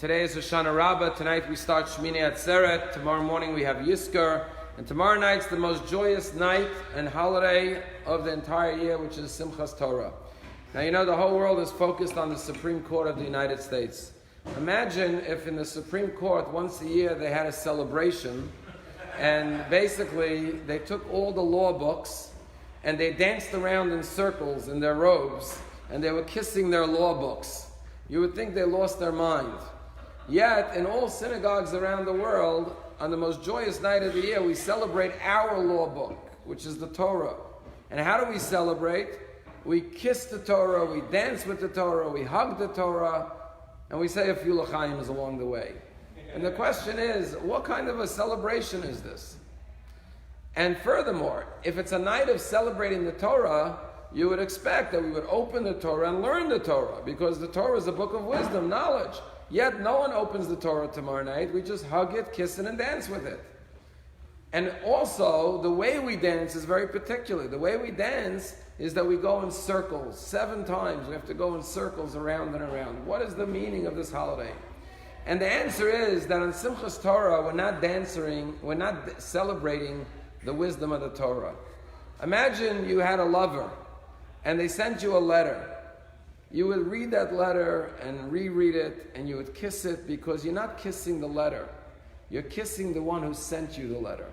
Today is Shoshana Rabbah. Tonight we start Shmini Atzeret. Tomorrow morning we have Yizkor. And tomorrow night's the most joyous night and holiday of the entire year, which is Simchat Torah. Now you know the whole world is focused on the Supreme Court of the United States. Imagine if in the Supreme Court once a year they had a celebration and basically they took all the law books and they danced around in circles in their robes and they were kissing their law books. You would think they lost their mind. Yet, in all synagogues around the world, on the most joyous night of the year, we celebrate our law book, which is the Torah. And how do we celebrate? We kiss the Torah, we dance with the Torah, we hug the Torah, and we say a few l'chaim along the way. And the question is, what kind of a celebration is this? And furthermore, if it's a night of celebrating the Torah, you would expect that we would open the Torah and learn the Torah, because the Torah is a book of wisdom, knowledge. Yet no one opens the Torah tomorrow night. We just hug it, kiss it, and dance with it. And also, the way we dance is very particular. The way we dance is that we go in circles. 7 times we have to go in circles around and around. What is the meaning of this holiday? And the answer is that on Simchat Torah, we're not celebrating the wisdom of the Torah. Imagine you had a lover, and they sent you a letter. You would read that letter and reread it, and you would kiss it because you're not kissing the letter. You're kissing the one who sent you the letter.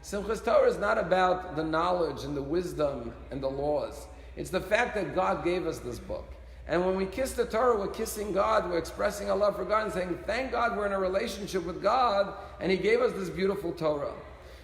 Simchat Torah is not about the knowledge and the wisdom and the laws. It's the fact that God gave us this book. And when we kiss the Torah, we're kissing God, we're expressing our love for God and saying, thank God we're in a relationship with God, and He gave us this beautiful Torah.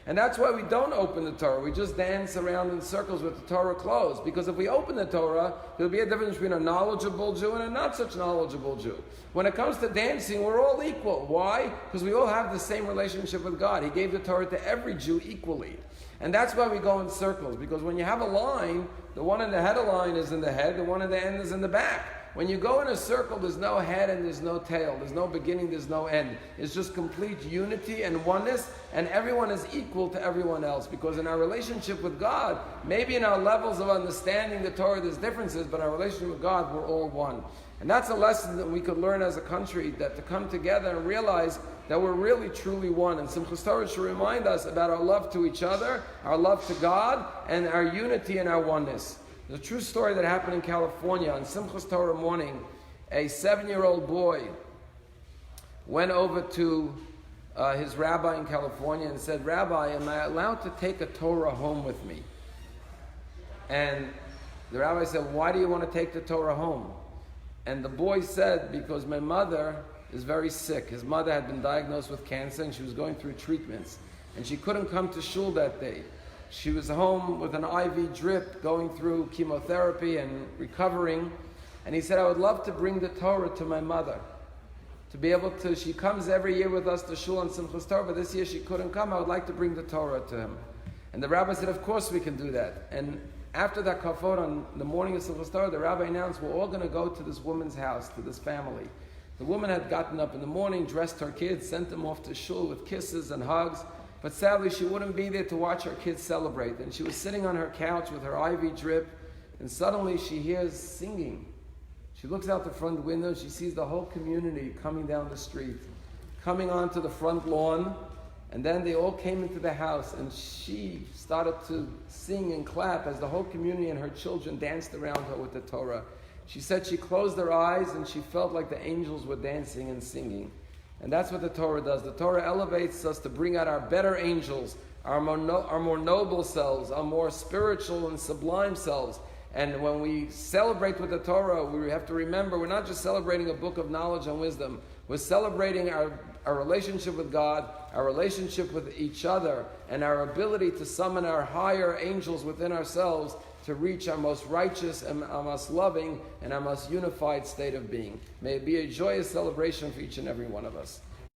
And that's why we don't open the Torah. We just dance around in circles with the Torah closed. Because if we open the Torah, there'll be a difference between a knowledgeable Jew and a not such knowledgeable Jew. When it comes to dancing, we're all equal. Why? Because we all have the same relationship with God. He gave the Torah to every Jew equally. And that's why we go in circles. Because when you have a line, the one in the head of the line is in the head, the one in the end is in the back. When you go in a circle, there's no head and there's no tail. There's no beginning, there's no end. It's just complete unity and oneness, and everyone is equal to everyone else. Because in our relationship with God, maybe in our levels of understanding the Torah, there's differences, but in our relationship with God, we're all one. And that's a lesson that we could learn as a country, that to come together and realize that we're really truly one. And Simchat Torah should remind us about our love to each other, our love to God, and our unity and our oneness. There's a true story that happened in California. On Simchat Torah morning, a 7-year-old boy went over to his rabbi in California and said, Rabbi, am I allowed to take a Torah home with me? And the rabbi said, why do you want to take the Torah home? And the boy said, because my mother is very sick. His mother had been diagnosed with cancer and she was going through treatments. And she couldn't come to shul that day. She was home with an IV drip, going through chemotherapy and recovering. And he said, I would love to bring the Torah to my mother. To be able to, she comes every year with us to shul on Simchat Torah, but this year she couldn't come. I would like to bring the Torah to him. And the rabbi said, of course we can do that. And after that kafod on the morning of Simchat Torah, the rabbi announced, we're all going to go to this woman's house, to this family. The woman had gotten up in the morning, dressed her kids, sent them off to shul with kisses and hugs. But sadly, she wouldn't be there to watch her kids celebrate. And she was sitting on her couch with her IV drip, and suddenly she hears singing. She looks out the front window, she sees the whole community coming down the street, coming onto the front lawn, and then they all came into the house, and she started to sing and clap as the whole community and her children danced around her with the Torah. She said she closed her eyes and she felt like the angels were dancing and singing. And that's what the Torah does. The Torah elevates us to bring out our better angels, our more noble selves, our more spiritual and sublime selves. And when we celebrate with the Torah, we have to remember we're not just celebrating a book of knowledge and wisdom. We're celebrating our relationship with God, our relationship with each other, and our ability to summon our higher angels within ourselves to reach our most righteous and our most loving and our most unified state of being. May it be a joyous celebration for each and every one of us.